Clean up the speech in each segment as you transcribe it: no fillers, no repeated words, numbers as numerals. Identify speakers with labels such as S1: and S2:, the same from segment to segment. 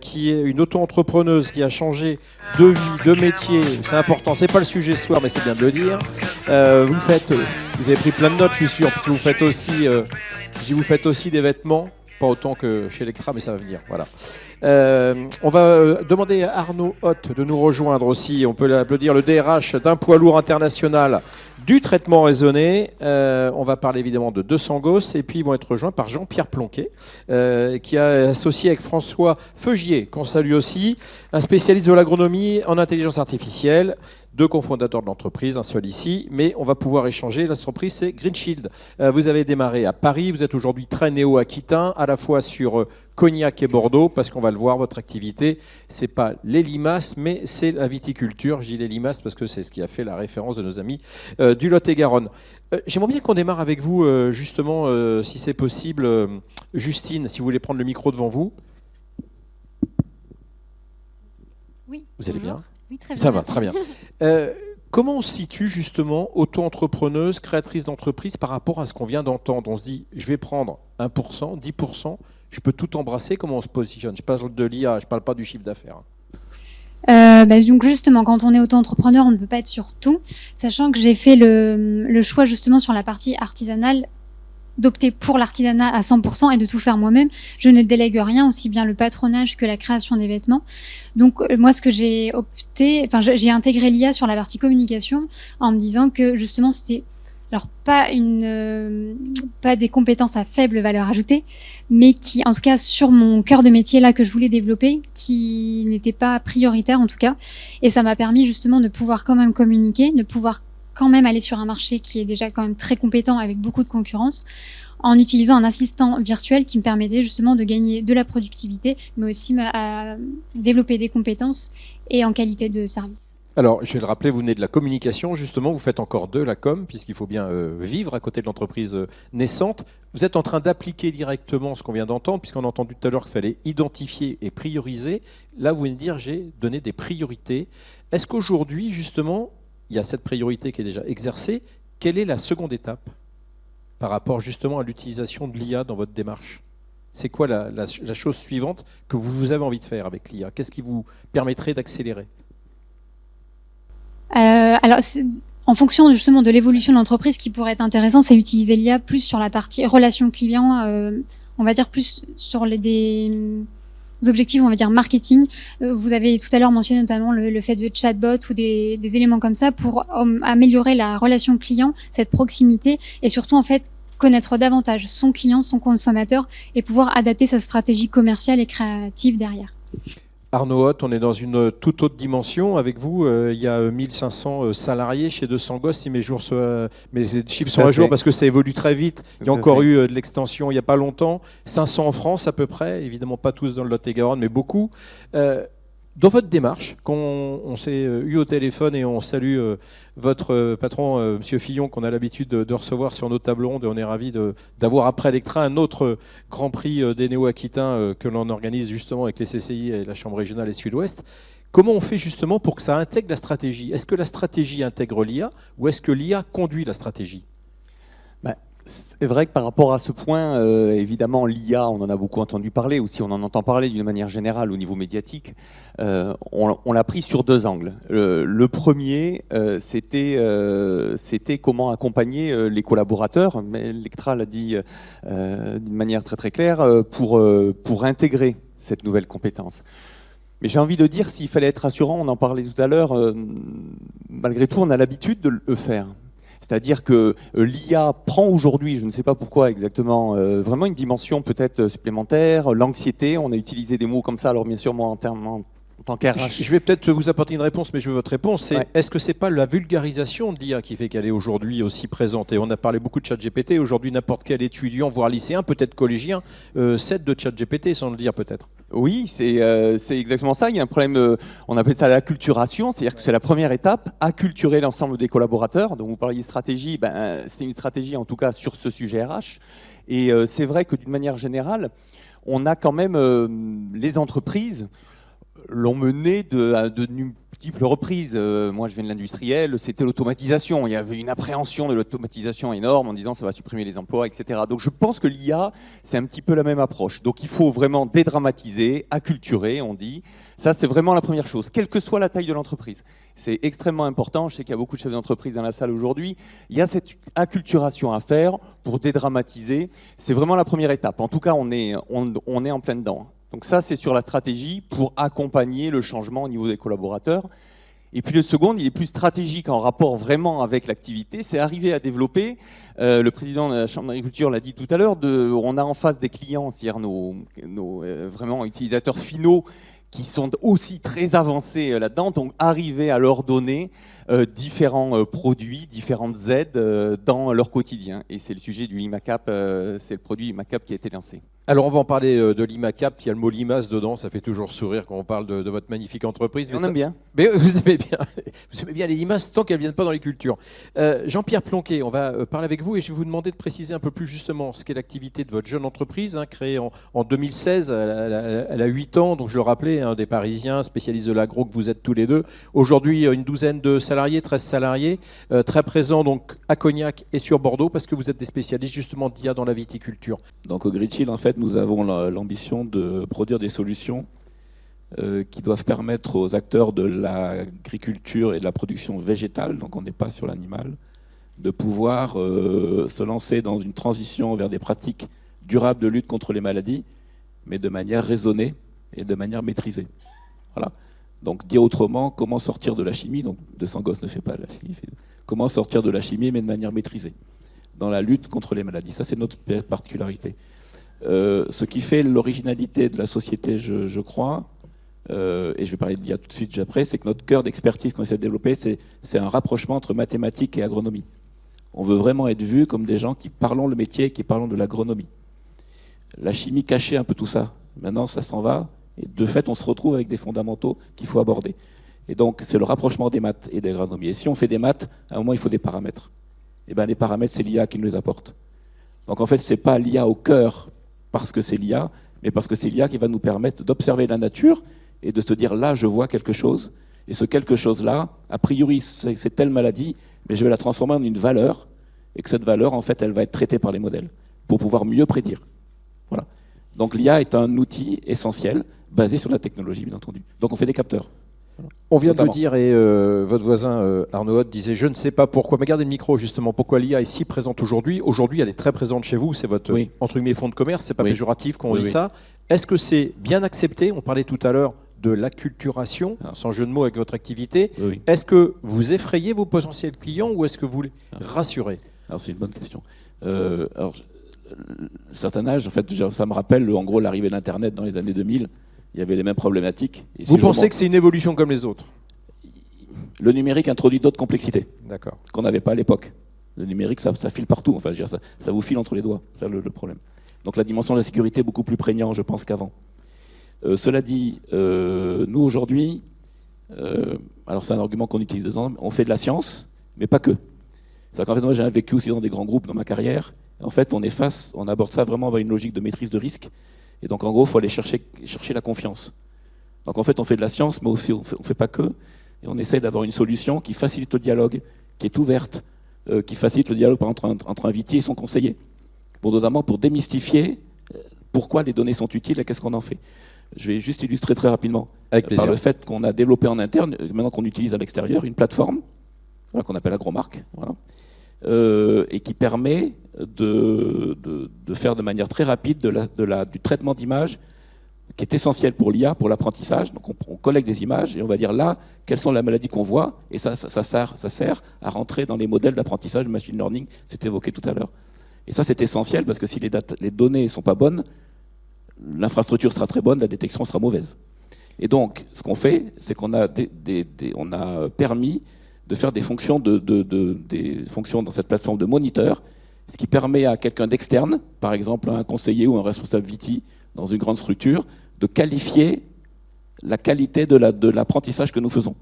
S1: qui est une auto-entrepreneuse qui a changé de vie, de métier. C'est important, c'est pas le sujet ce soir, mais c'est bien de le dire. Vous avez pris plein de notes, je suis sûr, parce que vous faites aussi des vêtements, pas autant que chez Electra, mais ça va venir. Voilà. On va demander à Arnaud Hoth de nous rejoindre aussi. On peut l'applaudir, le DRH d'un poids lourd international du traitement raisonné. On va parler évidemment de 200 Gosses et puis ils vont être rejoints par Jean-Pierre Plonquet, qui est associé avec François Feugier, qu'on salue aussi, un spécialiste de l'agronomie en intelligence artificielle, deux cofondateurs de l'entreprise, un seul ici, mais on va pouvoir échanger. L'entreprise, c'est Green Shield. Vous avez démarré à Paris, vous êtes aujourd'hui très néo-aquitain, à la fois sur Cognac et Bordeaux, parce qu'on va le voir, votre activité, c'est pas les limaces, mais c'est la viticulture. Je dis les limaces parce que c'est ce qui a fait la référence de nos amis du Lot-et-Garonne. J'aimerais bien qu'on démarre avec vous, justement, si c'est possible. Justine, si vous voulez prendre le micro devant vous.
S2: Oui.
S1: Vous allez bien ?
S2: Oui, très bien.
S1: Ça va, très bien. Comment on se situe justement auto-entrepreneuse, créatrice d'entreprise par rapport à ce qu'on vient d'entendre? On se dit, je vais prendre 1%, 10%, je peux tout embrasser. Comment on se positionne? Je parle de l'IA, je ne parle pas du chiffre d'affaires.
S2: Donc justement, quand on est auto-entrepreneur, on ne peut pas être sur tout, sachant que j'ai fait le choix justement sur la partie artisanale d'opter pour l'artisanat à 100% et de tout faire moi-même. Je ne délègue rien, aussi bien le patronage que la création des vêtements. Donc moi, ce que j'ai opté, j'ai intégré l'IA sur la partie communication en me disant que justement c'était alors pas des compétences à faible valeur ajoutée, mais qui, en tout cas, sur mon cœur de métier là que je voulais développer, qui n'était pas prioritaire en tout cas, et ça m'a permis justement de pouvoir quand même communiquer, de pouvoir quand même aller sur un marché qui est déjà quand même très compétent avec beaucoup de concurrence, en utilisant un assistant virtuel qui me permettait justement de gagner de la productivité, mais aussi à développer des compétences et en qualité de service.
S1: Alors, je vais le rappeler, vous venez de la communication, justement, vous faites encore de la com, puisqu'il faut bien vivre à côté de l'entreprise naissante. Vous êtes en train d'appliquer directement ce qu'on vient d'entendre, puisqu'on a entendu tout à l'heure qu'il fallait identifier et prioriser. Là, vous venez de dire, j'ai donné des priorités. Est-ce qu'aujourd'hui, justement, il y a cette priorité qui est déjà exercée? Quelle est la seconde étape par rapport justement à l'utilisation de l'IA dans votre démarche? C'est quoi la chose suivante que vous avez envie de faire avec l'IA? Qu'est-ce qui vous permettrait d'accélérer?
S2: Alors, en fonction justement de l'évolution de l'entreprise, ce qui pourrait être intéressant, c'est utiliser l'IA plus sur la partie relation client, on va dire plus sur des objectifs, on va dire marketing. Vous avez tout à l'heure mentionné notamment le fait de chatbot ou des éléments comme ça pour améliorer la relation client, cette proximité, et surtout en fait connaître davantage son client, son consommateur, et pouvoir adapter sa stratégie commerciale et créative derrière.
S1: Arnaud Hoth, on est dans une toute autre dimension. Avec vous, il y a 1500 salariés chez 200 Gosses, si mes chiffres sont à jour parce que ça évolue très vite. Il y a encore eu de l'extension il n'y a pas longtemps. 500 en France à peu près, évidemment pas tous dans le Lot-et-Garonne, mais beaucoup. Dans votre démarche, quand on s'est eu au téléphone et on salue votre patron, Monsieur Fillon, qu'on a l'habitude de recevoir sur nos tables rondes, et on est ravis d'avoir après Electra un autre grand prix des néo-aquitains que l'on organise justement avec les CCI et la Chambre régionale et Sud-Ouest. Comment on fait justement pour que ça intègre la stratégie? Est-ce que la stratégie intègre l'IA ou est-ce que l'IA conduit la stratégie?
S3: C'est vrai que par rapport à ce point, évidemment, l'IA, on en a beaucoup entendu parler, ou si on en entend parler d'une manière générale au niveau médiatique, on l'a pris sur deux angles. Le premier, c'était comment accompagner les collaborateurs, mais Electra l'a dit d'une manière très très claire, pour intégrer cette nouvelle compétence. Mais j'ai envie de dire, s'il fallait être rassurant, on en parlait tout à l'heure, malgré tout, on a l'habitude de le faire. C'est-à-dire que l'IA prend aujourd'hui, je ne sais pas pourquoi exactement, vraiment une dimension peut-être supplémentaire, l'anxiété, on a utilisé des mots comme ça, alors bien sûr moi en tant qu'RH.
S1: Je vais peut-être vous apporter une réponse, mais je veux votre réponse. C'est Est-ce que c'est pas la vulgarisation de l'IA qui fait qu'elle est aujourd'hui aussi présente? Et on a parlé beaucoup de ChatGPT, aujourd'hui n'importe quel étudiant, voire lycéen, peut-être collégien, cède de ChatGPT sans le dire peut-être.
S3: Oui, c'est exactement ça. Il y a un problème, on appelle ça l'acculturation, c'est-à-dire que c'est la première étape, acculturer l'ensemble des collaborateurs. Donc vous parliez de stratégie, c'est une stratégie en tout cas sur ce sujet RH. Et c'est vrai que d'une manière générale, on a quand même les entreprises l'ont mené d'une multiples reprises. Moi, je viens de l'industriel, c'était l'automatisation. Il y avait une appréhension de l'automatisation énorme en disant ça va supprimer les emplois, etc. Donc je pense que l'IA, c'est un petit peu la même approche. Donc il faut vraiment dédramatiser, acculturer, on dit. Ça, c'est vraiment la première chose, quelle que soit la taille de l'entreprise. C'est extrêmement important. Je sais qu'il y a beaucoup de chefs d'entreprise dans la salle aujourd'hui. Il y a cette acculturation à faire pour dédramatiser. C'est vraiment la première étape. En tout cas, on est en plein dedans. Donc ça, c'est sur la stratégie pour accompagner le changement au niveau des collaborateurs. Et puis le second, il est plus stratégique en rapport vraiment avec l'activité, c'est arriver à développer, le président de la Chambre d'agriculture l'a dit tout à l'heure, on a en face des clients, c'est-à-dire nos vraiment utilisateurs finaux, qui sont aussi très avancés là-dedans, donc arriver à leur donner différents produits, différentes aides dans leur quotidien. Et c'est le sujet du LimaCap, c'est le produit LimaCap qui a été lancé.
S1: Alors on va en parler de l'IMACAP, il y a le mot limace dedans, ça fait toujours sourire quand on parle de votre magnifique entreprise.
S3: Mais on aime bien.
S1: Mais vous aimez bien les limaces tant qu'elles ne viennent pas dans les cultures. Jean-Pierre Plonquet, on va parler avec vous et je vais vous demander de préciser un peu plus justement ce qu'est l'activité de votre jeune entreprise, créée en 2016, elle a 8 ans, donc je le rappelais, des Parisiens, spécialistes de l'agro que vous êtes tous les deux. Aujourd'hui, une douzaine de salariés, 13 salariés, très présents donc à Cognac et sur Bordeaux, parce que vous êtes des spécialistes justement d'IA dans la viticulture.
S4: Donc au Greenchill, en fait, nous avons l'ambition de produire des solutions qui doivent permettre aux acteurs de l'agriculture et de la production végétale, donc on n'est pas sur l'animal, de pouvoir se lancer dans une transition vers des pratiques durables de lutte contre les maladies, mais de manière raisonnée et de manière maîtrisée. Voilà. Donc dire autrement, comment sortir de la chimie, donc 200 gosses ne fait pas de la chimie, comment sortir de la chimie mais de manière maîtrisée, dans la lutte contre les maladies. Ça c'est notre particularité. Ce qui fait l'originalité de la société, je crois, et je vais parler d'IA tout de suite après, c'est que notre cœur d'expertise qu'on essaie de développer, c'est un rapprochement entre mathématiques et agronomie. On veut vraiment être vus comme des gens qui parlons le métier, qui parlons de l'agronomie. La chimie cachait un peu tout ça. Maintenant, ça s'en va, et de fait, on se retrouve avec des fondamentaux qu'il faut aborder. Et donc, c'est le rapprochement des maths et de l'agronomie. Et si on fait des maths, à un moment, il faut des paramètres. Et bien, les paramètres, c'est l'IA qui nous les apporte. Donc, en fait, ce n'est pas l'IA au cœur parce que c'est l'IA, mais parce que c'est l'IA qui va nous permettre d'observer la nature et de se dire là, je vois quelque chose, et ce quelque chose-là, a priori, c'est telle maladie, mais je vais la transformer en une valeur, et que cette valeur, en fait, elle va être traitée par les modèles pour pouvoir mieux prédire. Voilà. Donc l'IA est un outil essentiel, basé sur la technologie, bien entendu. Donc on fait des capteurs.
S1: On vient de le dire et votre voisin Arnaud Hott disait je ne sais pas pourquoi, mais gardez le micro justement, pourquoi l'IA est si présente aujourd'hui. Aujourd'hui, elle est très présente chez vous, c'est votre entre guillemets fonds de commerce, c'est pas péjoratif quand on dit ça. Est-ce que c'est bien accepté? On parlait tout à l'heure de l'acculturation, sans jeu de mots avec votre activité. Est-ce que vous effrayez vos potentiels clients ou est-ce que vous les rassurez?
S4: Alors c'est une bonne question. Alors, certain âge, en fait, ça me rappelle en gros l'arrivée d'Internet dans les années 2000. Il y avait les mêmes problématiques. Et
S1: vous pensez que c'est une évolution comme les autres?
S4: Le numérique introduit d'autres complexités qu'on n'avait pas à l'époque. Le numérique, ça file partout. Enfin, je veux dire, ça vous file entre les doigts. C'est le problème. Donc la dimension de la sécurité est beaucoup plus prégnante, je pense, qu'avant. Cela dit, nous aujourd'hui, alors c'est un argument qu'on utilise de temps, on fait de la science, mais pas que. C'est-à-dire qu'en fait, moi j'ai vécu aussi dans des grands groupes dans ma carrière. En fait, on aborde ça vraiment avec une logique de maîtrise de risque. Et donc, en gros, il faut aller chercher la confiance. Donc, en fait, on fait de la science, mais aussi, on fait pas que. Et on essaye d'avoir une solution qui facilite le dialogue, qui est ouverte, qui facilite le dialogue entre un vitier et son conseiller. Notamment pour démystifier pourquoi les données sont utiles et qu'est-ce qu'on en fait. Je vais juste illustrer très rapidement.
S1: Avec plaisir.
S4: Par le fait qu'on a développé en interne, maintenant qu'on utilise à l'extérieur, une plateforme qu'on appelle Agromark. Voilà. Et qui permet de faire de manière très rapide du traitement d'images qui est essentiel pour l'IA, pour l'apprentissage. Donc on collecte des images et on va dire là, quelles sont les maladies qu'on voit, et ça sert à rentrer dans les modèles d'apprentissage, machine learning, c'est évoqué tout à l'heure. Et ça c'est essentiel parce que si les données ne sont pas bonnes, l'infrastructure sera très bonne, la détection sera mauvaise. Et donc ce qu'on fait, c'est qu'on a, on a permis de faire des fonctions, des fonctions dans cette plateforme de moniteur, ce qui permet à quelqu'un d'externe, par exemple un conseiller ou un responsable VT dans une grande structure, de qualifier la qualité de l'apprentissage que nous faisons.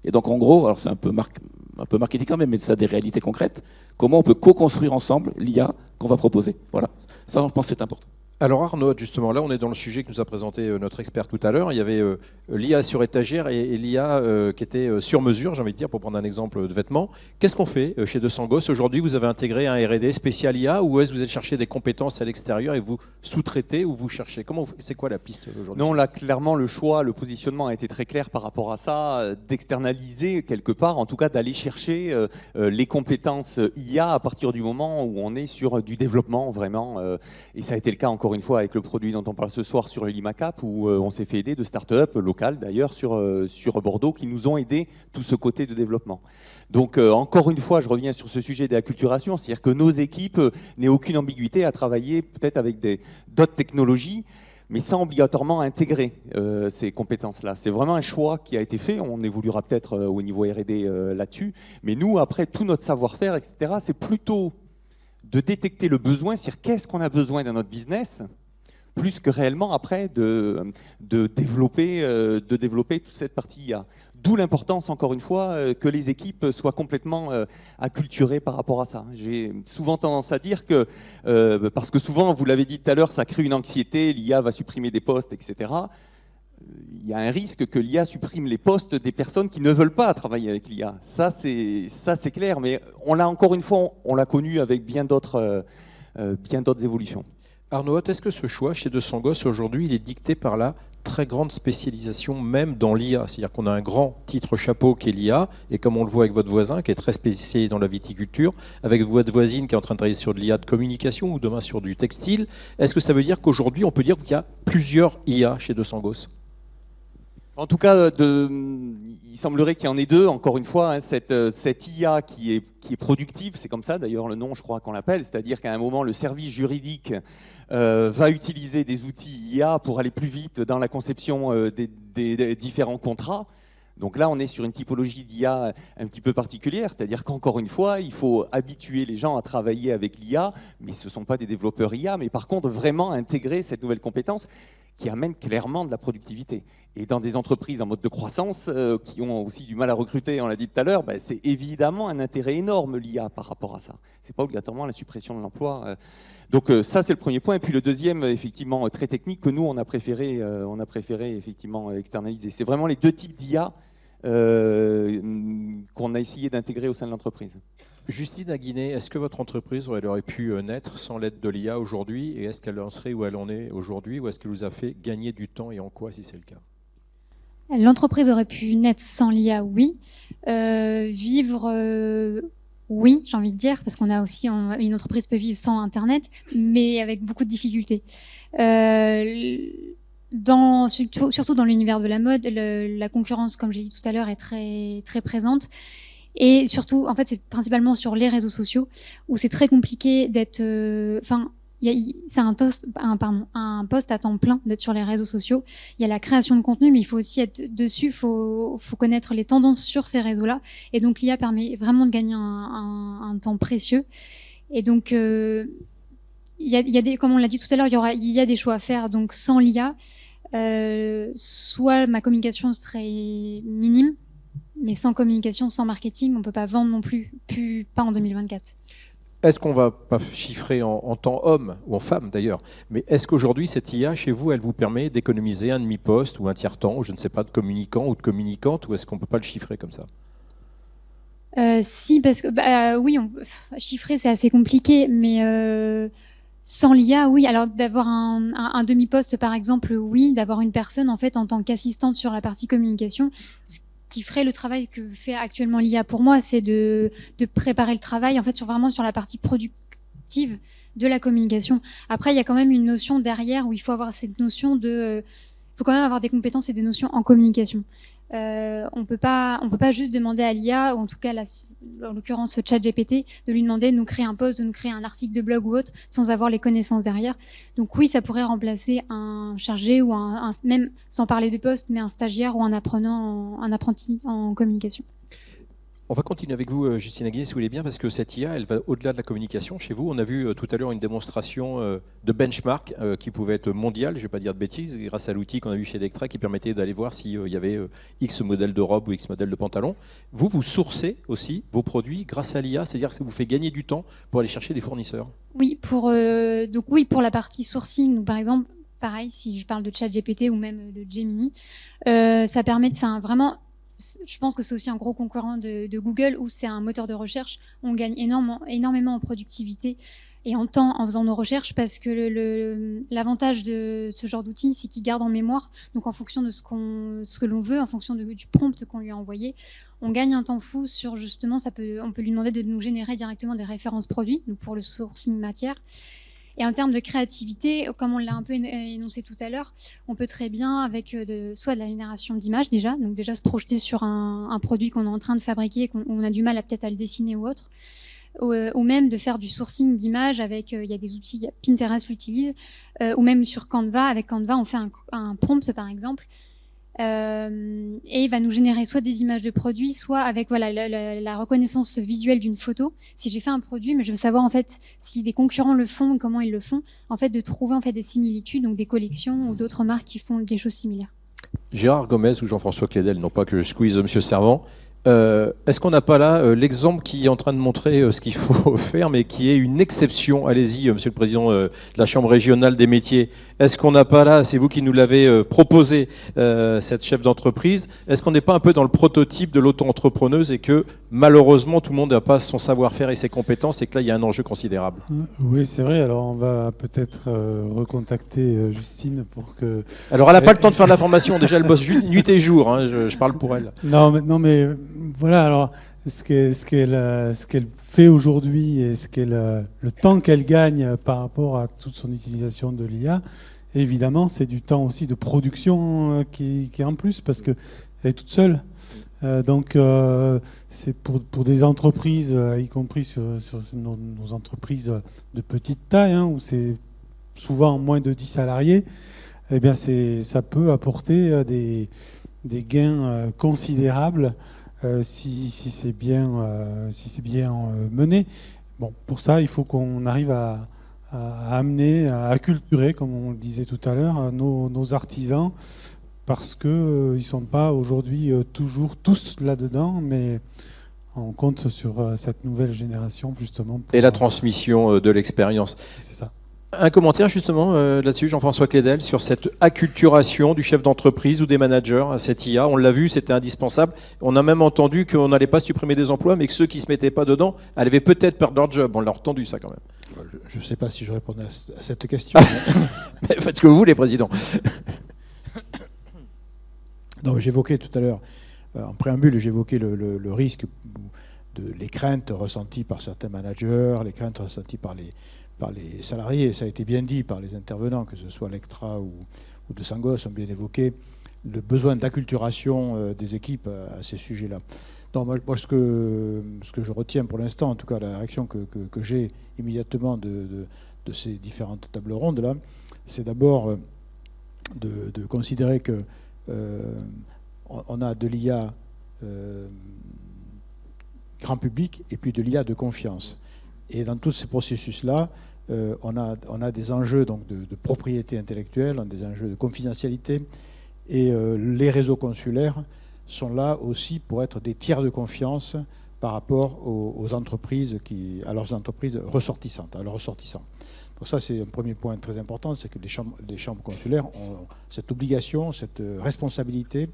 S4: Et donc en gros, alors c'est un peu marketing quand même, mais ça a des réalités concrètes, comment on peut co-construire ensemble l'IA qu'on va proposer. Voilà, ça je pense que c'est important.
S1: Alors Arnaud, justement, là on est dans le sujet que nous a présenté notre expert tout à l'heure. Il y avait l'IA sur étagère et l'IA qui était sur mesure, j'ai envie de dire, pour prendre un exemple de vêtements. Qu'est-ce qu'on fait chez 200 Gosses? Aujourd'hui, vous avez intégré un R&D spécial IA ou est-ce que vous allez chercher des compétences à l'extérieur et vous sous-traitez ou vous cherchez? C'est quoi la piste aujourd'hui?
S3: Non, là, clairement, le choix, le positionnement a été très clair par rapport à ça, d'externaliser quelque part, en tout cas d'aller chercher les compétences IA à partir du moment où on est sur du développement, vraiment. Et ça a été le cas, encore une fois, avec le produit dont on parle ce soir sur l'IMACAP, où on s'est fait aider de start-up locales, d'ailleurs, sur Bordeaux, qui nous ont aidé tout ce côté de développement. Donc, encore une fois, je reviens sur ce sujet de l'acculturation, c'est-à-dire que nos équipes n'aient aucune ambiguïté à travailler peut-être avec d'autres technologies, mais sans obligatoirement intégrer ces compétences-là. C'est vraiment un choix qui a été fait. On évoluera peut-être au niveau R&D là-dessus. Mais nous, après, tout notre savoir-faire, etc., c'est plutôt de détecter le besoin, c'est-à-dire qu'est-ce qu'on a besoin dans notre business, plus que réellement, après, de développer toute cette partie IA. D'où l'importance, encore une fois, que les équipes soient complètement acculturées par rapport à ça. J'ai souvent tendance à dire que, parce que souvent, vous l'avez dit tout à l'heure, ça crée une anxiété, l'IA va supprimer des postes, etc. Il y a un risque que l'IA supprime les postes des personnes qui ne veulent pas travailler avec l'IA. Ça, c'est clair, mais on l'a encore une fois, on l'a connu avec bien d'autres évolutions.
S1: Arnaud, est-ce que ce choix chez 200 Gosses aujourd'hui, il est dicté par la très grande spécialisation même dans l'IA? C'est-à-dire qu'on a un grand titre chapeau qui est l'IA, et comme on le voit avec votre voisin qui est très spécialisé dans la viticulture, avec votre voisine qui est en train de travailler sur de l'IA de communication ou demain sur du textile, est-ce que ça veut dire qu'aujourd'hui on peut dire qu'il y a plusieurs IA chez 200 Gosses?
S3: En tout cas, il semblerait qu'il y en ait deux, encore une fois, hein, cette IA qui est productive, c'est comme ça d'ailleurs le nom, je crois qu'on l'appelle, c'est-à-dire qu'à un moment, le service juridique va utiliser des outils IA pour aller plus vite dans la conception des différents contrats. Donc là, on est sur une typologie d'IA un petit peu particulière, c'est-à-dire qu'encore une fois, il faut habituer les gens à travailler avec l'IA, mais ce ne sont pas des développeurs IA, mais par contre, vraiment intégrer cette nouvelle compétence qui amène clairement de la productivité. Et dans des entreprises en mode de croissance, qui ont aussi du mal à recruter, on l'a dit tout à l'heure, ben, c'est évidemment un intérêt énorme l'IA par rapport à ça. Ce n'est pas obligatoirement la suppression de l'emploi. Donc ça, c'est le premier point. Et puis le deuxième, effectivement, très technique, que nous, on a préféré effectivement externaliser. C'est vraiment les deux types d'IA qu'on a essayé d'intégrer au sein de l'entreprise.
S1: Justine Aguinet, est-ce que votre entreprise aurait pu naître sans l'aide de l'IA aujourd'hui? Et est-ce qu'elle en serait où elle en est aujourd'hui? Ou est-ce qu'elle vous a fait gagner du temps et en quoi, si c'est le cas?
S2: L'entreprise aurait pu naître sans l'IA, oui. Vivre, oui, j'ai envie de dire, parce qu'on a aussi, une entreprise peut vivre sans Internet, mais avec beaucoup de difficultés. Surtout dans l'univers de la mode, la concurrence, comme j'ai dit tout à l'heure, est très, très présente. Et surtout, en fait, c'est principalement sur les réseaux sociaux où c'est très compliqué d'être. C'est un poste à temps plein d'être sur les réseaux sociaux. Il y a la création de contenu, mais il faut aussi être dessus. Faut connaître les tendances sur ces réseaux-là. Et donc, l'IA permet vraiment de gagner un temps précieux. Et donc, il y a des, comme on l'a dit tout à l'heure, il y a des choix à faire. Donc, sans l'IA, soit ma communication serait minime. Mais sans communication, sans marketing, on ne peut pas vendre non plus, pas en 2024.
S1: Est-ce qu'on ne va pas chiffrer en temps homme, ou en femme d'ailleurs, mais est-ce qu'aujourd'hui, cette IA, chez vous, elle vous permet d'économiser un demi-poste ou un tiers-temps, ou je ne sais pas, de communicant ou de communicante, ou est-ce qu'on ne peut pas le chiffrer comme ça?
S2: Si, parce que oui, chiffrer, c'est assez compliqué, mais sans l'IA, oui. Alors d'avoir un demi-poste, par exemple, oui. D'avoir une personne, en fait, en tant qu'assistante sur la partie communication, qui ferait le travail que fait actuellement l'IA pour moi, c'est de préparer le travail, en fait, vraiment sur la partie productive de la communication. Après, il y a quand même une notion derrière où il faut avoir cette notion il faut quand même avoir des compétences et des notions en communication. On peut pas juste demander à l'IA, ou en tout cas, en l'occurrence, ChatGPT, de lui demander de nous créer un post, de nous créer un article de blog ou autre, sans avoir les connaissances derrière. Donc oui, ça pourrait remplacer un chargé ou même sans parler de poste, mais un stagiaire ou un apprenti en communication.
S1: On va continuer avec vous, Justine Aguier, si vous voulez bien, parce que cette IA, elle va au-delà de la communication chez vous. On a vu tout à l'heure une démonstration de benchmark qui pouvait être mondiale, je ne vais pas dire de bêtises, grâce à l'outil qu'on a vu chez Electra qui permettait d'aller voir s'il y avait X modèles de robe ou X modèles de pantalon. Vous sourcez aussi vos produits grâce à l'IA, c'est-à-dire que ça vous fait gagner du temps pour aller chercher des fournisseurs.
S2: Oui, pour la partie sourcing, donc par exemple, pareil, si je parle de ChatGPT ou même de Gemini, ça permet de vraiment. Je pense que c'est aussi un gros concurrent de Google où c'est un moteur de recherche. On gagne énormément en productivité et en temps en faisant nos recherches parce que l'avantage de ce genre d'outil, c'est qu'il garde en mémoire. Donc en fonction de ce que l'on veut, en fonction du prompt qu'on lui a envoyé, on gagne un temps fou sur justement, on peut lui demander de nous générer directement des références produits, donc pour le sourcing matière. Et en termes de créativité, comme on l'a un peu énoncé tout à l'heure, on peut très bien, avec soit de la génération d'images déjà, donc déjà se projeter sur un produit qu'on est en train de fabriquer, qu'on a du mal peut-être à le dessiner ou autre, ou même de faire du sourcing d'images avec, il y a des outils, Pinterest l'utilise, ou même sur Canva. Avec Canva, on fait un prompt par exemple, et il va nous générer soit des images de produits, soit avec la reconnaissance visuelle d'une photo. Si j'ai fait un produit, mais je veux savoir en fait si des concurrents le font, comment ils le font, en fait de trouver en fait des similitudes, donc des collections ou d'autres marques qui font des choses similaires.
S1: Gérard Gomez ou Jean-François Clédel, non pas que je squeeze Monsieur Servant. Est-ce qu'on n'a pas là l'exemple qui est en train de montrer ce qu'il faut faire, mais qui est une exception? Allez-y, Monsieur le Président de la Chambre régionale des métiers. Est-ce qu'on n'a pas là, c'est vous qui nous l'avez proposé, cette chef d'entreprise, est-ce qu'on n'est pas un peu dans le prototype de l'auto-entrepreneuse et que malheureusement tout le monde n'a pas son savoir-faire et ses compétences et que là il y a un enjeu considérable?
S5: Oui, c'est vrai. Alors on va peut-être recontacter Justine pour que...
S1: Alors elle n'a pas le temps de faire de la formation, déjà elle bosse nuit et jour, hein, je parle pour elle.
S5: Non, mais voilà, alors ce qu'elle fait aujourd'hui et le temps qu'elle gagne par rapport à toute son utilisation de l'IA, évidemment, c'est du temps aussi de production qui est en plus parce qu'elle est toute seule. Donc, c'est pour des entreprises, y compris sur nos entreprises de petite taille, hein, où c'est souvent moins de 10 salariés, eh bien, ça peut apporter des gains considérables si c'est bien mené. Bon, pour ça, il faut qu'on arrive à amener, à acculturer, comme on le disait tout à l'heure, nos artisans, parce qu'ils ne sont pas aujourd'hui toujours tous là-dedans, mais on compte sur cette nouvelle génération, justement.
S1: Et la transmission de l'expérience.
S5: C'est ça.
S1: Un commentaire justement là-dessus, Jean-François Clédel, sur cette acculturation du chef d'entreprise ou des managers à cette IA. On l'a vu, c'était indispensable. On a même entendu qu'on n'allait pas supprimer des emplois, mais que ceux qui ne se mettaient pas dedans allaient peut-être perdre leur job. On l'a entendu ça quand même.
S6: Je ne sais pas si je répondais à cette question.
S1: Mais faites ce que vous voulez, Président.
S6: Non, j'évoquais tout à l'heure, en préambule, j'évoquais le risque, les craintes ressenties par certains managers, les craintes ressenties par les salariés. Ça a été bien dit par les intervenants, que ce soit Electra ou de Sangos, ont bien évoqué le besoin d'acculturation des équipes à ces sujets-là. Non, moi, ce que je retiens pour l'instant, en tout cas la réaction que j'ai immédiatement de ces différentes tables rondes-là, c'est d'abord de considérer que on a de l'IA grand public et puis de l'IA de confiance. Et dans tous ces processus-là, on a des enjeux donc, de propriété intellectuelle, on a des enjeux de confidentialité, et les réseaux consulaires sont là aussi pour être des tiers de confiance par rapport aux entreprises, à leurs entreprises ressortissantes, à leurs ressortissants. Donc ça, c'est un premier point très important, c'est que les chambres consulaires ont cette obligation, cette responsabilité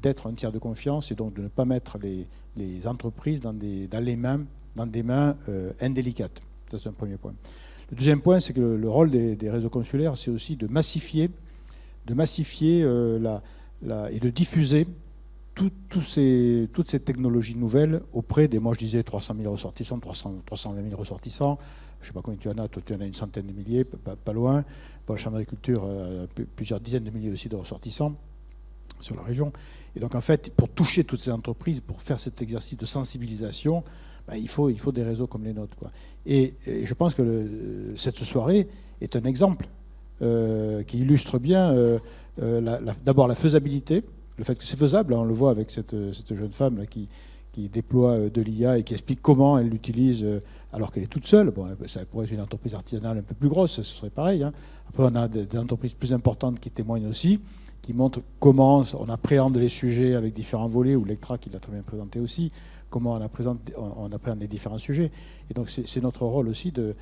S6: d'être un tiers de confiance et donc de ne pas mettre les entreprises dans des mains indélicates. Ça, c'est un premier point. Le deuxième point, c'est que le rôle des réseaux consulaires, c'est aussi de massifier et de diffuser toutes ces technologies nouvelles auprès des, moi je disais 300 000 ressortissants, 320 000 ressortissants, je ne sais pas combien tu en as, toi tu en as une centaine de milliers, pas loin, pour la Chambre d'agriculture, plusieurs dizaines de milliers aussi de ressortissants sur la région. Et donc en fait, pour toucher toutes ces entreprises, pour faire cet exercice de sensibilisation, il faut des réseaux comme les nôtres, quoi. Et je pense que cette soirée est un exemple qui illustre bien d'abord la faisabilité, le fait que c'est faisable, on le voit avec cette jeune femme là, qui qui déploie de l'IA et qui explique comment elle l'utilise alors qu'elle est toute seule. Bon, ça pourrait être une entreprise artisanale un peu plus grosse, ce serait pareil. Hein. Après, on a des entreprises plus importantes qui témoignent aussi, qui montrent comment on appréhende les sujets avec différents volets, ou Lectra qui l'a très bien présenté aussi, comment on appréhende les différents sujets. Et donc c'est notre rôle aussi de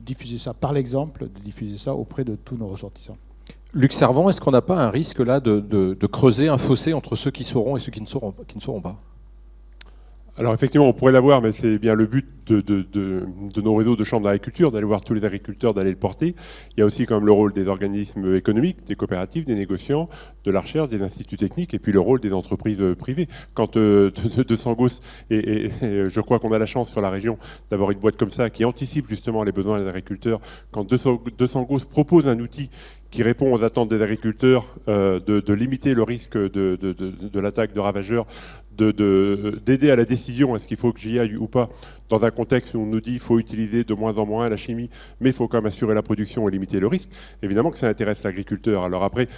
S6: diffuser ça par l'exemple, de diffuser ça auprès de tous nos ressortissants.
S1: Luc Servant, est-ce qu'on n'a pas un risque là de creuser un fossé entre ceux qui sauront et ceux qui ne sauront pas?
S7: Alors effectivement, on pourrait l'avoir, mais c'est bien le but de nos réseaux de chambres d'agriculture, d'aller voir tous les agriculteurs, d'aller le porter. Il y a aussi quand même le rôle des organismes économiques, des coopératives, des négociants, de la recherche, des instituts techniques, et puis le rôle des entreprises privées. Quand de Sangos, et je crois qu'on a la chance sur la région d'avoir une boîte comme ça qui anticipe justement les besoins des agriculteurs, quand de Sangos propose un outil qui répond aux attentes des agriculteurs, de limiter le risque de l'attaque de ravageurs, d'aider à la décision, est-ce qu'il faut que j'y aille ou pas, dans un contexte où on nous dit qu'il faut utiliser de moins en moins la chimie, mais il faut quand même assurer la production et limiter le risque. Évidemment que ça intéresse l'agriculteur. Alors après,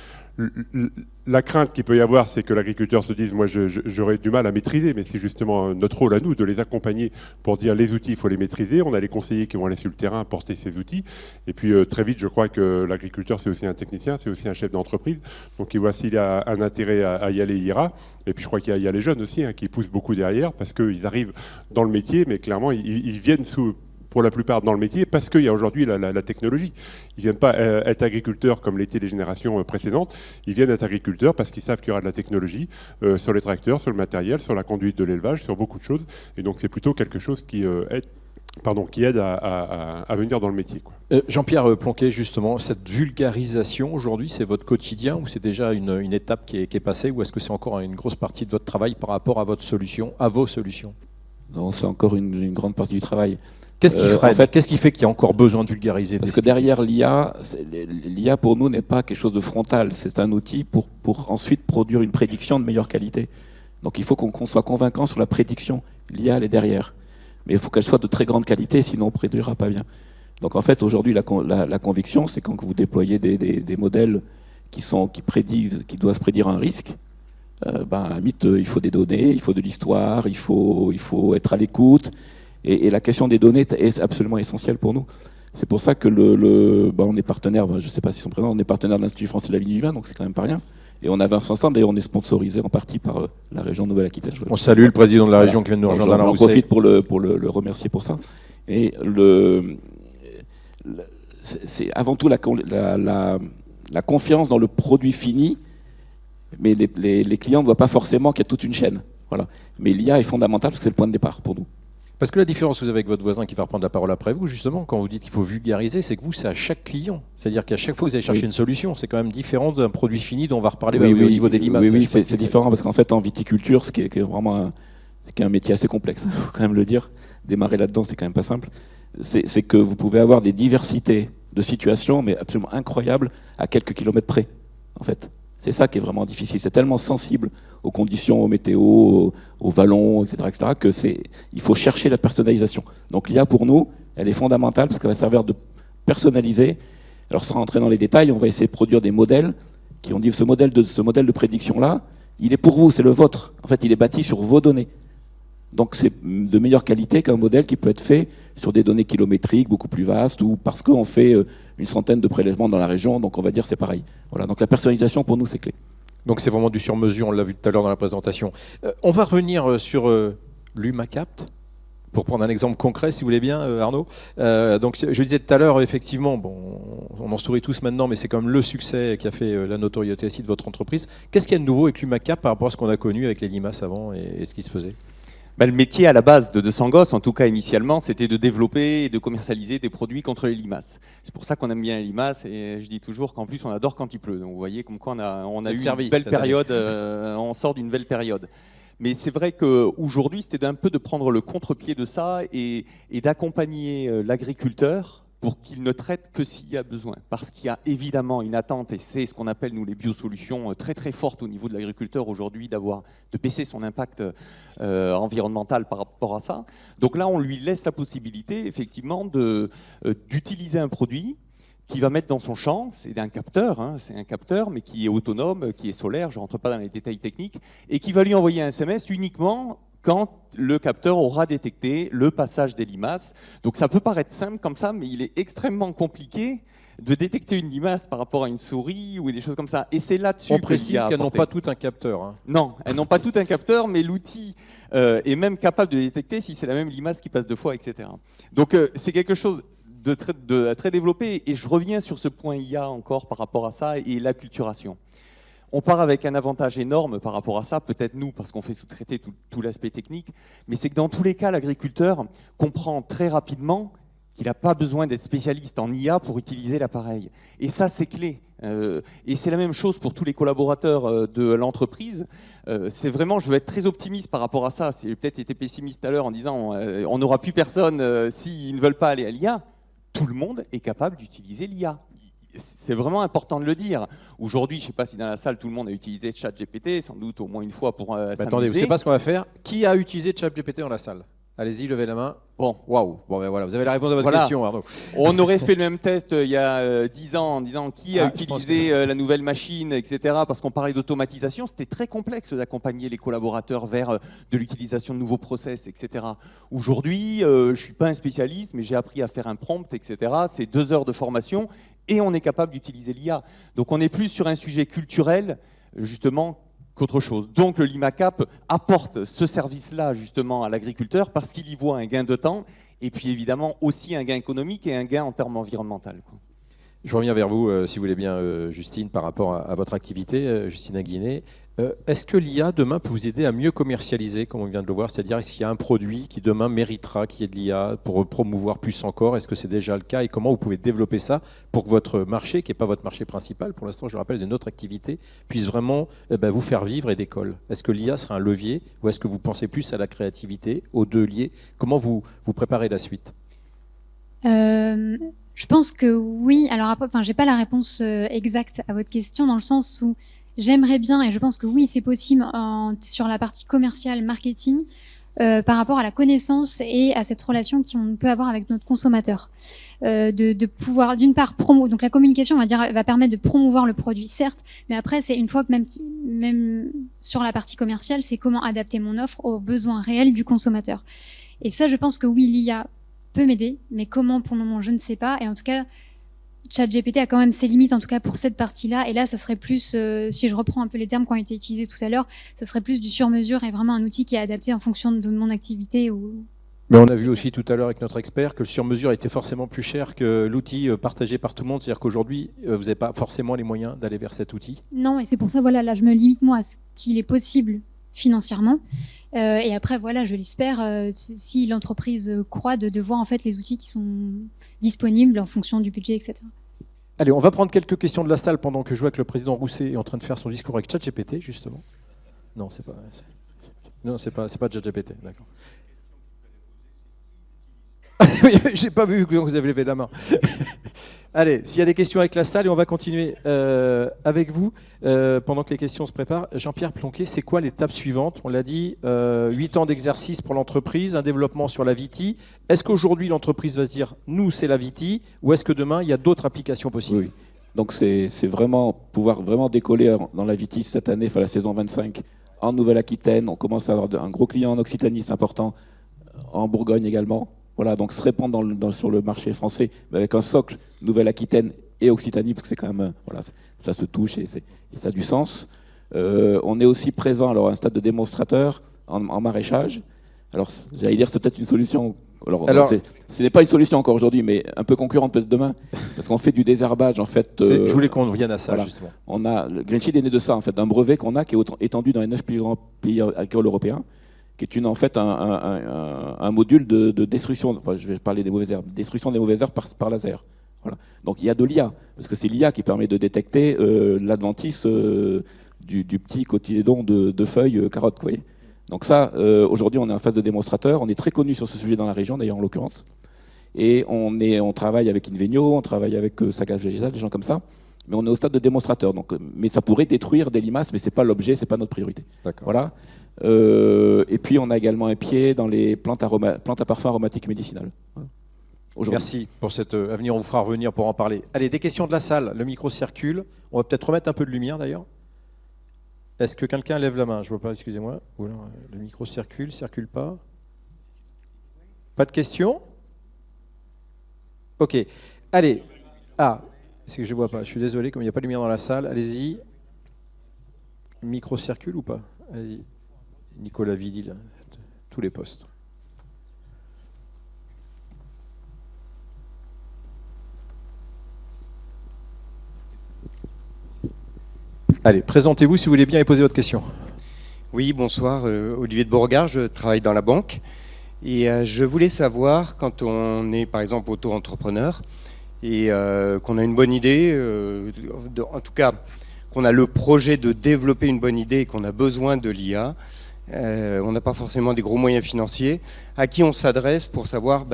S7: la crainte qu'il peut y avoir, c'est que l'agriculteur se dise « moi j'aurais du mal à maîtriser », mais c'est justement notre rôle à nous de les accompagner pour dire les outils, il faut les maîtriser. On a les conseillers qui vont aller sur le terrain porter ces outils. Et puis très vite, je crois que l'agriculteur, c'est aussi un technicien, c'est aussi un chef d'entreprise. Donc il voit s'il a un intérêt à y aller, il ira. Et puis je crois qu'il y a les jeunes aussi qui poussent beaucoup derrière parce qu'ils arrivent dans le métier, mais clairement, ils viennent pour la plupart dans le métier parce qu'il y a aujourd'hui la technologie. Ils ne viennent pas être agriculteurs comme l'étaient les générations précédentes, ils viennent être agriculteurs parce qu'ils savent qu'il y aura de la technologie sur les tracteurs, sur le matériel, sur la conduite de l'élevage, sur beaucoup de choses. Et donc c'est plutôt quelque chose qui aide à venir dans le métier, quoi.
S1: Jean-Pierre Plonquet, justement, cette vulgarisation aujourd'hui, c'est votre quotidien ou c'est déjà une étape qui est passée, ou est-ce que c'est encore une grosse partie de votre travail par rapport à votre solution, à vos solutions?
S4: Non, c'est encore une grande partie du travail.
S1: Qu'est-ce qui freine ? En fait, qu'est-ce qui fait qu'il y a encore besoin de vulgariser ?
S4: Parce que derrière l'IA pour nous n'est pas quelque chose de frontal, c'est un outil pour ensuite produire une prédiction de meilleure qualité. Donc il faut qu'on soit convaincant sur la prédiction. L'IA, elle est derrière. Mais il faut qu'elle soit de très grande qualité, sinon on ne prédira pas bien. Donc en fait, aujourd'hui, la conviction, c'est quand vous déployez des modèles qui doivent prédire un risque, à la limite, il faut des données, il faut de l'histoire, il faut être à l'écoute. Et la question des données est absolument essentielle pour nous. C'est pour ça que on est partenaire, je ne sais pas s'ils sont présents, on est partenaire de l'Institut français de la vie du vin, donc c'est quand même pas rien. Et on avance ensemble, d'ailleurs on est sponsorisé en partie par la région Nouvelle-Aquitaine.
S1: On salue le président de la région qui vient de nous rejoindre.
S4: J'en profite pour le remercier pour ça. Et c'est avant tout la confiance dans le produit fini, mais les clients ne voient pas forcément qu'il y a toute une chaîne. Voilà. Mais l'IA est fondamentale parce que c'est le point de départ pour nous.
S1: Parce que la différence que vous avez avec votre voisin qui va reprendre la parole après vous, justement, quand vous dites qu'il faut vulgariser, c'est que vous, c'est à chaque client. C'est-à-dire qu'à chaque fois que vous allez chercher une solution, c'est quand même différent d'un produit fini dont on va reparler au niveau des limaces.
S4: Oui, c'est différent parce qu'en fait, en viticulture, ce qui est vraiment un métier assez complexe, il faut quand même le dire, démarrer là-dedans, c'est quand même pas simple, c'est que vous pouvez avoir des diversités de situations, mais absolument incroyables, à quelques kilomètres près, en fait. C'est ça qui est vraiment difficile. C'est tellement sensible aux conditions, aux météos, aux vallons, etc., que il faut chercher la personnalisation. Donc l'IA, pour nous, elle est fondamentale parce qu'elle va servir de personnaliser. Alors sans rentrer dans les détails, on va essayer de produire des modèles qui ont dit ce modèle de prédiction-là, il est pour vous, c'est le vôtre. En fait, il est bâti sur vos données. Donc c'est de meilleure qualité qu'un modèle qui peut être fait sur des données kilométriques beaucoup plus vastes ou parce qu'on fait une centaine de prélèvements dans la région, donc on va dire c'est pareil. Voilà, donc la personnalisation pour nous c'est clé.
S1: Donc c'est vraiment du sur-mesure, on l'a vu tout à l'heure dans la présentation. On va revenir sur l'UMACAPT, pour prendre un exemple concret si vous voulez bien Arnaud. Donc je disais tout à l'heure, effectivement, on en sourit tous maintenant, mais c'est quand même le succès qui a fait la notoriété aussi de votre entreprise. Qu'est-ce qu'il y a de nouveau avec l'UMACAPT par rapport à ce qu'on a connu avec les limaces avant et ce qui se faisait ?
S3: Le métier à la base de Sangos, en tout cas initialement, c'était de développer et de commercialiser des produits contre les limaces. C'est pour ça qu'on aime bien les limaces et je dis toujours qu'en plus on adore quand il pleut. Donc vous voyez comme quoi on a eu une belle période, on sort d'une belle période. Mais c'est vrai qu'aujourd'hui c'était un peu de prendre le contre-pied de ça et d'accompagner l'agriculteur pour qu'il ne traite que s'il y a besoin. Parce qu'il y a évidemment une attente, et c'est ce qu'on appelle, nous, les biosolutions, très très forte au niveau de l'agriculteur aujourd'hui, de baisser son impact environnemental par rapport à ça. Donc là, on lui laisse la possibilité, effectivement, d'utiliser un produit qu'il va mettre dans son champ. C'est un capteur, mais qui est autonome, qui est solaire, je ne rentre pas dans les détails techniques, et qui va lui envoyer un SMS uniquement quand le capteur aura détecté le passage des limaces. Donc ça peut paraître simple comme ça, mais il est extrêmement compliqué de détecter une limace par rapport à une souris ou des choses comme ça. Et c'est là-dessus
S1: On
S3: que
S1: précise
S3: l'IA a
S1: qu'elles n'ont
S3: apporté.
S1: pas tout un capteur. Hein.
S3: Non, elles n'ont pas tout un capteur, mais l'outil est même capable de détecter si c'est la même limace qui passe 2 fois, etc. Donc c'est quelque chose de très développé. Et je reviens sur ce point IA encore par rapport à ça et l'acculturation. On part avec un avantage énorme par rapport à ça, peut-être nous, parce qu'on fait sous-traiter tout l'aspect technique, mais c'est que dans tous les cas, l'agriculteur comprend très rapidement qu'il n'a pas besoin d'être spécialiste en IA pour utiliser l'appareil. Et ça, c'est clé. Et c'est la même chose pour tous les collaborateurs de l'entreprise. C'est vraiment, je veux être très optimiste par rapport à ça. J'ai peut-être été pessimiste tout à l'heure en disant on n'aura plus personne s'ils ne veulent pas aller à l'IA. Tout le monde est capable d'utiliser l'IA. C'est vraiment important de le dire. Aujourd'hui, je ne sais pas si dans la salle, tout le monde a utilisé ChatGPT, sans doute au moins une fois pour s'amuser.
S1: Attendez, vous ne savez pas ce qu'on va faire? Qui a utilisé ChatGPT dans la salle? Allez-y, levez la main.
S3: Bon.
S1: Waouh. Bon, ben voilà, vous avez la réponse à votre
S3: Voilà.
S1: question, Arnaud.
S3: On aurait fait le même test il y a 10 ans en disant qui a
S1: je pense
S3: utilisé la nouvelle machine, etc. Parce qu'on parlait d'automatisation. C'était très complexe d'accompagner les collaborateurs vers de l'utilisation de nouveaux process, etc. Aujourd'hui, je ne suis pas un spécialiste, mais j'ai appris à faire un prompt, etc. C'est 2 heures de formation et on est capable d'utiliser l'IA. Donc on est plus sur un sujet culturel, justement, qu'autre chose. Donc le LimaCap apporte ce service-là justement à l'agriculteur parce qu'il y voit un gain de temps et puis évidemment aussi un gain économique et un gain en termes environnementaux.
S1: Je reviens vers vous, si vous voulez bien, Justine, par rapport à votre activité, Justine Aguinet. Est-ce que l'IA, demain, peut vous aider à mieux commercialiser, comme on vient de le voir? C'est-à-dire, est-ce qu'il y a un produit qui, demain, méritera qu'il y ait de l'IA pour promouvoir plus encore? Est-ce que c'est déjà le cas? Et comment vous pouvez développer ça pour que votre marché, qui n'est pas votre marché principal, pour l'instant, je le rappelle, c'est une autre activité, puisse vraiment vous faire vivre et décolle? Est-ce que l'IA sera un levier ou est-ce que vous pensez plus à la créativité, aux deux liés? Comment vous préparez la suite?
S2: Je pense que oui. Alors après, j'ai pas la réponse exacte à votre question dans le sens où j'aimerais bien, et je pense que oui, c'est possible sur la partie commerciale, marketing, par rapport à la connaissance et à cette relation qu'on peut avoir avec notre consommateur. De pouvoir, d'une part, donc la communication, on va dire, va permettre de promouvoir le produit, certes, mais après, c'est une fois que même sur la partie commerciale, c'est comment adapter mon offre aux besoins réels du consommateur. Et ça, je pense que oui, l'IA peut m'aider, mais comment pour le moment, je ne sais pas. Et en tout cas, ChatGPT a quand même ses limites, en tout cas pour cette partie-là. Et là, ça serait plus, si je reprends un peu les termes qui ont été utilisés tout à l'heure, ça serait plus du sur-mesure et vraiment un outil qui est adapté en fonction de mon activité.
S1: Mais on a vu aussi tout à l'heure avec notre expert que le sur-mesure était forcément plus cher que l'outil partagé par tout le monde. C'est-à-dire qu'aujourd'hui, vous n'avez pas forcément les moyens d'aller vers cet outil.
S2: Non, et c'est pour ça, voilà, là, je me limite moi à ce qu'il est possible financièrement. Et après, voilà, je l'espère, si l'entreprise croit, de voir en fait les outils qui sont disponibles en fonction du budget, etc.
S1: Allez, on va prendre quelques questions de la salle pendant que je vois que le président Rousset est en train de faire son discours avec ChatGPT, justement. Non, c'est pas ChatGPT, d'accord. Oui, j'ai pas vu que vous avez levé la main. Allez, s'il y a des questions avec la salle, et on va continuer avec vous pendant que les questions se préparent. Jean-Pierre Plonquet, c'est quoi l'étape suivante? On l'a dit, 8 ans d'exercice pour l'entreprise, un développement sur la VITI. Est-ce qu'aujourd'hui l'entreprise va se dire, nous c'est la VITI, ou est-ce que demain il y a d'autres applications possibles?
S4: Oui. Donc c'est vraiment pouvoir vraiment décoller dans la VITI cette année, la saison 25, en Nouvelle-Aquitaine. On commence à avoir un gros client en Occitanie, c'est important, en Bourgogne également. Voilà, donc se répandre sur le marché français avec un socle Nouvelle-Aquitaine et Occitanie, parce que c'est quand même, voilà, ça se touche et ça a du sens. On est aussi présent alors, à un stade de démonstrateur en maraîchage. Alors, j'allais dire, c'est peut-être une solution. Alors ce n'est pas une solution encore aujourd'hui, mais un peu concurrente peut-être demain, parce qu'on fait du désherbage en fait.
S1: Je voulais qu'on revienne à ça, voilà. Justement.
S4: On a le Greenseed est né de ça en fait, d'un brevet qu'on a qui est étendu dans les 9 plus grands pays agricoles européens, qui est en fait un module de destruction. Enfin, je vais parler des mauvaises herbes, destruction des mauvaises herbes par laser. Voilà. Donc il y a de l'IA, parce que c'est l'IA qui permet de détecter l'adventice du petit cotylédon de feuilles carottes, vous voyez. Donc ça, aujourd'hui, on est en phase de démonstrateur. On est très connu sur ce sujet dans la région, d'ailleurs, en l'occurrence. Et on travaille avec Invenio, on travaille avec Sagage Végétal, des gens comme ça. Mais on est au stade de démonstrateur. Donc, mais ça pourrait détruire des limaces, mais ce n'est pas l'objet, ce n'est pas notre priorité. Voilà. Et puis, on a également un pied dans les plantes à parfum aromatiques médicinales. Voilà.
S1: Merci pour cet avenir. On vous fera revenir pour en parler. Allez, des questions de la salle. Le micro circule. On va peut-être remettre un peu de lumière, d'ailleurs. Est-ce que quelqu'un lève la main? Je ne vois pas, excusez-moi. Ou alors, le micro circule pas. Pas de questions? Ok. Allez. Ah, c'est que je ne vois pas. Je suis désolé, comme il n'y a pas de lumière dans la salle. Allez-y. Le micro circule ou pas? Allez-y. Nicolas Vidi, là. Tous les postes. Allez, présentez-vous si vous voulez bien et posez votre question.
S8: Oui, bonsoir, Olivier de Beauregard, je travaille dans la banque et je voulais savoir, quand on est par exemple auto-entrepreneur et qu'on a une bonne idée, en tout cas qu'on a le projet de développer une bonne idée et qu'on a besoin de l'IA, on n'a pas forcément des gros moyens financiers, à qui on s'adresse pour savoir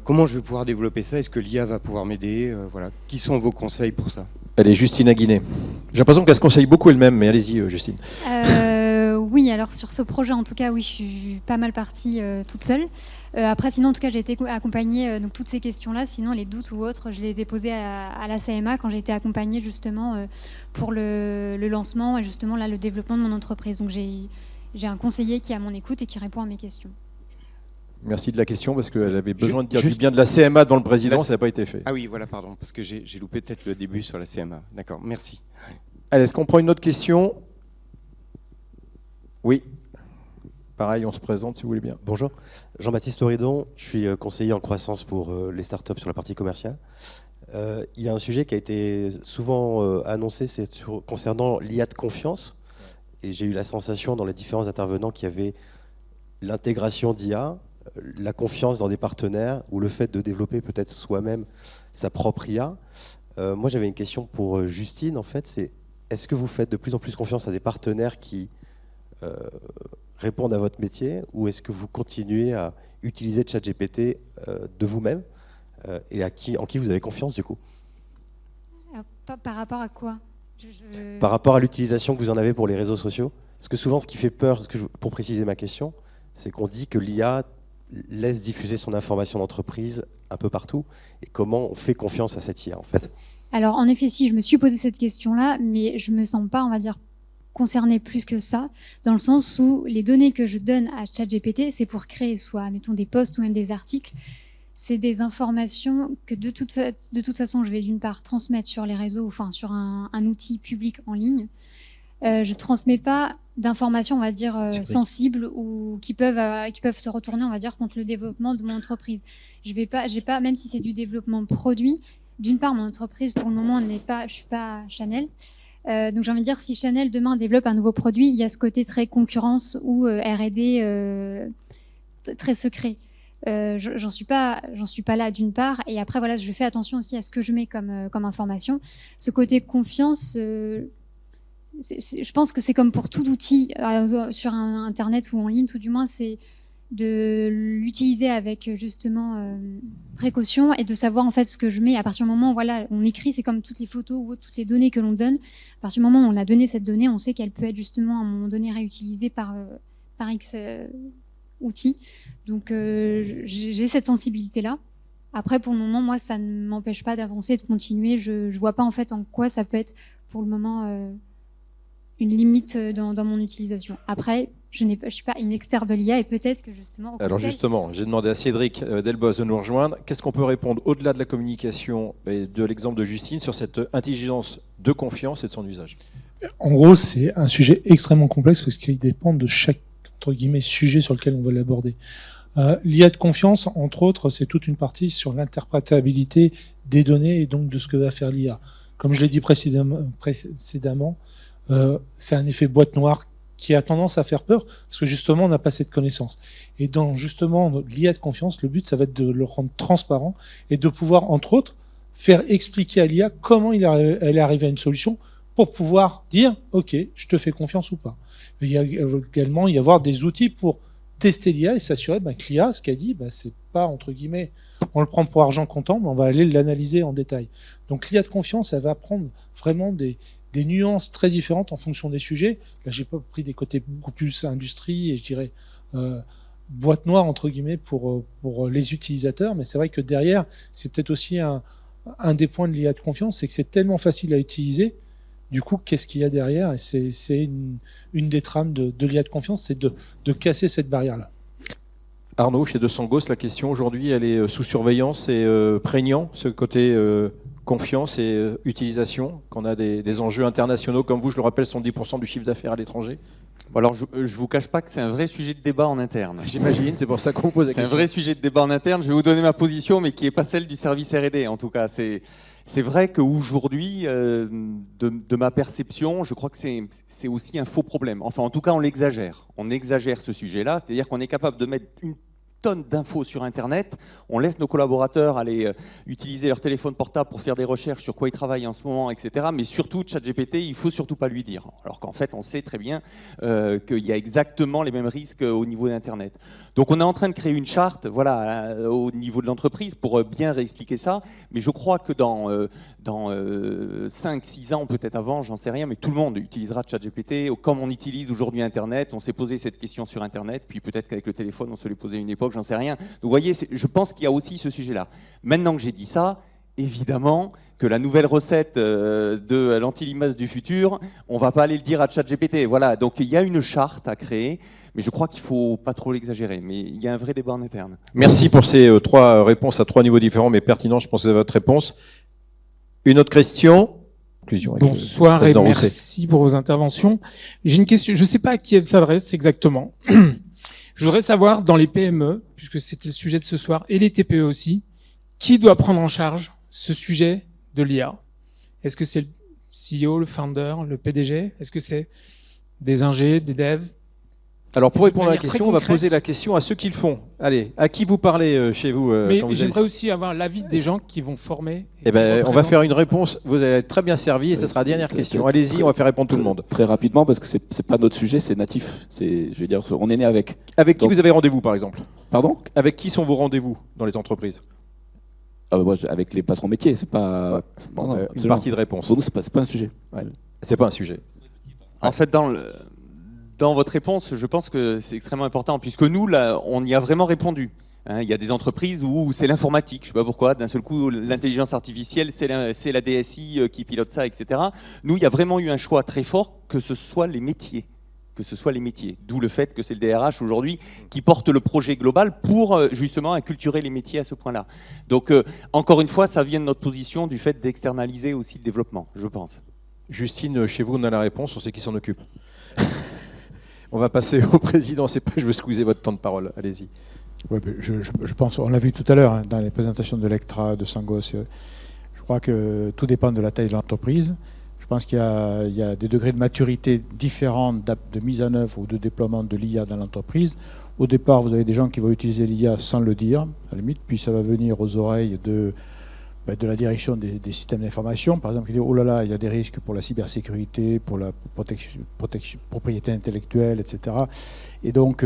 S8: comment je vais pouvoir développer ça, est-ce que l'IA va pouvoir m'aider, voilà. Qui sont vos conseils pour ça?
S1: Allez, Justine Aguinet. J'ai l'impression qu'elle se conseille beaucoup elle-même, mais allez-y, Justine.
S2: Oui, alors sur ce projet, en tout cas, oui, je suis pas mal partie toute seule. Après, sinon, en tout cas, j'ai été accompagnée, donc toutes ces questions-là, sinon les doutes ou autres, je les ai posés à la CMA quand j'ai été accompagnée justement pour le lancement et justement là, le développement de mon entreprise. Donc j'ai un conseiller qui est à mon écoute et qui répond à mes questions.
S1: Merci de la question, parce qu'elle avait besoin de dire du bien de la CMA devant le président, ça n'a pas été fait.
S8: Ah oui, voilà, pardon, parce que j'ai loupé peut-être le début sur la CMA. D'accord, merci.
S1: Allez, est-ce qu'on prend une autre question? Oui. Pareil, on se présente si vous voulez bien.
S9: Bonjour, Jean-Baptiste Loridon, je suis conseiller en croissance pour les startups sur la partie commerciale. Il y a un sujet qui a été souvent annoncé, c'est concernant l'IA de confiance. Et j'ai eu la sensation dans les différents intervenants qu'il y avait l'intégration d'IA, la confiance dans des partenaires ou le fait de développer peut-être soi-même sa propre IA. Moi, j'avais une question pour Justine, en fait, c'est est-ce que vous faites de plus en plus confiance à des partenaires qui répondent à votre métier, ou est-ce que vous continuez à utiliser ChatGPT de vous-même et en qui vous avez confiance du coup?
S2: Alors, par rapport à quoi?
S9: Par rapport à l'utilisation que vous en avez pour les réseaux sociaux? Parce que souvent, ce qui fait peur, pour préciser ma question, c'est qu'on dit que l'IA laisse diffuser son information d'entreprise un peu partout. Et comment on fait confiance à cette IA, en fait?
S2: Alors, en effet, si, je me suis posé cette question-là, mais je ne me sens pas, on va dire, concernée plus que ça, dans le sens où les données que je donne à ChatGPT, c'est pour créer soit, mettons, des posts ou même des articles. C'est des informations que de toute façon, je vais d'une part transmettre sur les réseaux, enfin sur un outil public en ligne. Je ne transmets pas d'informations, on va dire, sensibles ou qui peuvent se retourner, on va dire, contre le développement de mon entreprise. J'ai pas, même si c'est du développement produit, d'une part, mon entreprise, pour le moment, je ne suis pas Chanel. Donc j'ai envie de dire, si Chanel demain développe un nouveau produit, il y a ce côté très concurrence ou R&D très secret. J'en suis pas là d'une part, et après voilà, je fais attention aussi à ce que je mets comme information. Ce côté confiance, je pense que c'est comme pour tout outil sur Internet ou en ligne, tout du moins, c'est de l'utiliser avec justement précaution et de savoir en fait ce que je mets. À partir du moment où voilà, on écrit, c'est comme toutes les photos ou toutes les données que l'on donne. À partir du moment où on a donné cette donnée, on sait qu'elle peut être justement à un moment donné réutilisée par X outils. Donc j'ai cette sensibilité-là. Après, pour le moment, moi, ça ne m'empêche pas d'avancer et de continuer. Je vois pas en fait en quoi ça peut être pour le moment une limite dans mon utilisation. Après, je suis pas une experte de l'IA et peut-être que justement...
S1: Alors justement, j'ai demandé à Cédric Delbos de nous rejoindre. Qu'est-ce qu'on peut répondre au-delà de la communication et de l'exemple de Justine sur cette intelligence de confiance et de son usage?
S10: En gros, c'est un sujet extrêmement complexe parce qu'il dépend de chaque, entre guillemets, sujet sur lequel on va l'aborder. L'IA de confiance, entre autres, c'est toute une partie sur l'interprétabilité des données et donc de ce que va faire l'IA. Comme je l'ai dit précédemment, c'est un effet boîte noire qui a tendance à faire peur parce que justement on n'a pas cette connaissance. Et dans justement l'IA de confiance, le but ça va être de le rendre transparent et de pouvoir entre autres faire expliquer à l'IA comment elle est arrivée à une solution pour pouvoir dire ok, je te fais confiance ou pas. Mais il y a également y avoir des outils pour tester l'IA et s'assurer que l'IA, ce qu'elle dit, c'est pas entre guillemets on le prend pour argent comptant, mais on va aller l'analyser en détail. Donc l'IA de confiance, elle va prendre vraiment des nuances très différentes en fonction des sujets. Là, j'ai pas pris des côtés beaucoup plus industrie et je dirais boîte noire entre guillemets pour les utilisateurs, mais c'est vrai que derrière, c'est peut-être aussi un des points de l'IA de confiance, c'est que c'est tellement facile à utiliser. Du coup, qu'est-ce qu'il y a derrière? Et c'est une des trames de l'IA de confiance, c'est de casser cette barrière-là.
S1: Arnaud, chez De Sangos, la question aujourd'hui, elle est sous surveillance et prégnant, ce côté confiance et utilisation, qu'on a des enjeux internationaux, comme vous, je le rappelle, sont 10% du chiffre d'affaires à l'étranger.
S3: Bon, alors, je ne vous cache pas que c'est un vrai sujet de débat en interne.
S1: J'imagine, c'est pour ça qu'on vous pose la question.
S3: C'est un vrai sujet de débat en interne. Je vais vous donner ma position, mais qui n'est pas celle du service R&D. En tout cas, c'est vrai qu'aujourd'hui, de ma perception, je crois que c'est aussi un faux problème. Enfin, en tout cas, on l'exagère. On exagère ce sujet-là. C'est-à-dire qu'on est capable de mettre une tonne d'infos sur Internet. On laisse nos collaborateurs aller utiliser leur téléphone portable pour faire des recherches sur quoi ils travaillent en ce moment, etc. Mais surtout, ChatGPT, il ne faut surtout pas lui dire. Alors qu'en fait, on sait très bien qu'il y a exactement les mêmes risques au niveau d'Internet. Donc on est en train de créer une charte au niveau de l'entreprise pour bien réexpliquer ça. Mais je crois que dans 5-6 ans, peut-être avant, j'en sais rien, mais tout le monde utilisera ChatGPT. Comme on utilise aujourd'hui Internet, on s'est posé cette question sur Internet, puis peut-être qu'avec le téléphone, on se l'est posé à une époque, j'en sais rien. Donc vous voyez, je pense qu'il y a aussi ce sujet-là. Maintenant que j'ai dit ça, évidemment que la nouvelle recette de l'anti-limace du futur, on ne va pas aller le dire à ChatGPT. Voilà, donc il y a une charte à créer, mais je crois qu'il ne faut pas trop l'exagérer. Mais il y a un vrai débat en interne.
S1: Merci pour ces 3 réponses à 3 niveaux différents, mais pertinents, je pense que c'est votre réponse. Une autre question?
S11: Bonsoir et merci pour vos interventions. J'ai une question, je ne sais pas à qui elle s'adresse exactement. Je voudrais savoir, dans les PME, puisque c'était le sujet de ce soir, et les TPE aussi, qui doit prendre en charge ce sujet de l'IA? Est-ce que c'est le CEO, le founder, le PDG? Est-ce que c'est des ingés, des devs?
S1: Alors pour répondre à la question, on va poser la question à ceux qui le font. Allez, à qui vous parlez chez vous
S11: Mais j'aimerais aussi avoir l'avis des gens qui vont former.
S1: Eh ben, on va faire une réponse. Vous allez être très bien servi et ce sera la dernière question. Allez-y, on va faire répondre tout le monde.
S4: Très rapidement, parce que c'est pas notre sujet, c'est natif. Je veux dire, on est né avec.
S1: Avec qui vous avez rendez-vous, par exemple?
S4: Pardon?
S1: Avec qui sont vos rendez-vous dans les entreprises?
S4: Moi, avec les patrons métiers, c'est pas.
S1: Une partie de réponse.
S4: Pour nous, c'est pas un sujet.
S1: Ouais. C'est pas un sujet.
S3: En fait, dans votre réponse, je pense que c'est extrêmement important, puisque nous, là, on y a vraiment répondu. Il y a des entreprises où c'est l'informatique, je ne sais pas pourquoi, d'un seul coup, l'intelligence artificielle, c'est la DSI qui pilote ça, etc. Nous, il y a vraiment eu un choix très fort que ce soit les métiers. D'où le fait que c'est le DRH aujourd'hui qui porte le projet global pour justement acculturer les métiers à ce point-là. Donc, encore une fois, ça vient de notre position du fait d'externaliser aussi le développement, je pense.
S1: Justine, chez vous, on a la réponse, on sait qui s'en occupe. On va passer au président, c'est pas je veux squeezer votre temps de parole, allez-y.
S6: Ouais, je pense, on l'a vu tout à l'heure dans les présentations de Lectra, de Sangos, je crois que tout dépend de la taille de l'entreprise. Je pense qu'il y a des degrés de maturité différents de mise en œuvre ou de déploiement de l'IA dans l'entreprise. Au départ, vous avez des gens qui vont utiliser l'IA sans le dire, à la limite, puis ça va venir aux oreilles de la direction des systèmes d'information, par exemple, qui dit oh là là, il y a des risques pour la cybersécurité, pour la propriété intellectuelle, etc. Et donc,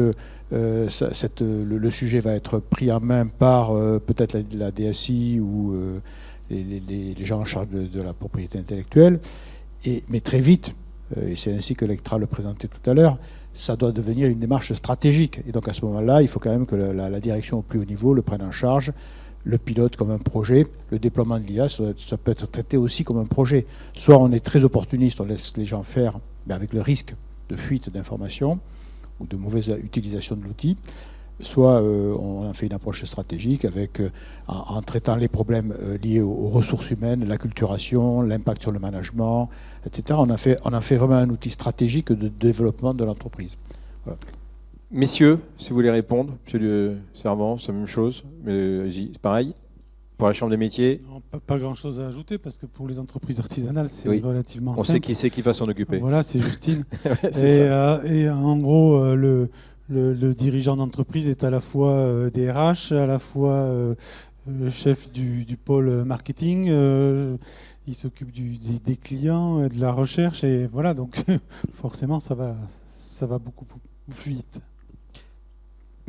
S6: le sujet va être pris en main par peut-être la DSI ou les gens en charge de la propriété intellectuelle. Mais très vite, et c'est ainsi que Lectra le présentait tout à l'heure, ça doit devenir une démarche stratégique. Et donc à ce moment-là, il faut quand même que la direction au plus haut niveau le prenne en charge, le pilote comme un projet, le déploiement de l'IA, ça peut être traité aussi comme un projet. Soit on est très opportuniste, on laisse les gens faire, mais avec le risque de fuite d'informations ou de mauvaise utilisation de l'outil, soit on en fait une approche stratégique en traitant les problèmes liés aux ressources humaines, l'acculturation, l'impact sur le management, etc. On en fait vraiment un outil stratégique de développement de l'entreprise. Voilà.
S1: Messieurs, si vous voulez répondre, monsieur le servant, c'est la même chose, mais vas-y, c'est pareil. Pour la Chambre des métiers.
S5: Non, pas grand-chose à ajouter, parce que pour les entreprises artisanales, c'est relativement
S1: on
S5: simple.
S1: sait qui c'est qui va s'en occuper.
S5: Voilà, c'est Justine.
S1: C'est
S5: et en gros, le dirigeant d'entreprise est à la fois DRH, à la fois chef du pôle marketing, il s'occupe des clients, de la recherche, et voilà, donc forcément, ça va beaucoup plus vite.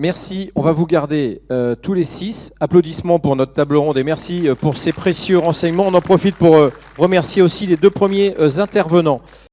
S1: Merci, on va vous garder tous les 6. Applaudissements pour notre table ronde et merci pour ces précieux renseignements. On en profite pour remercier aussi les 2 premiers intervenants.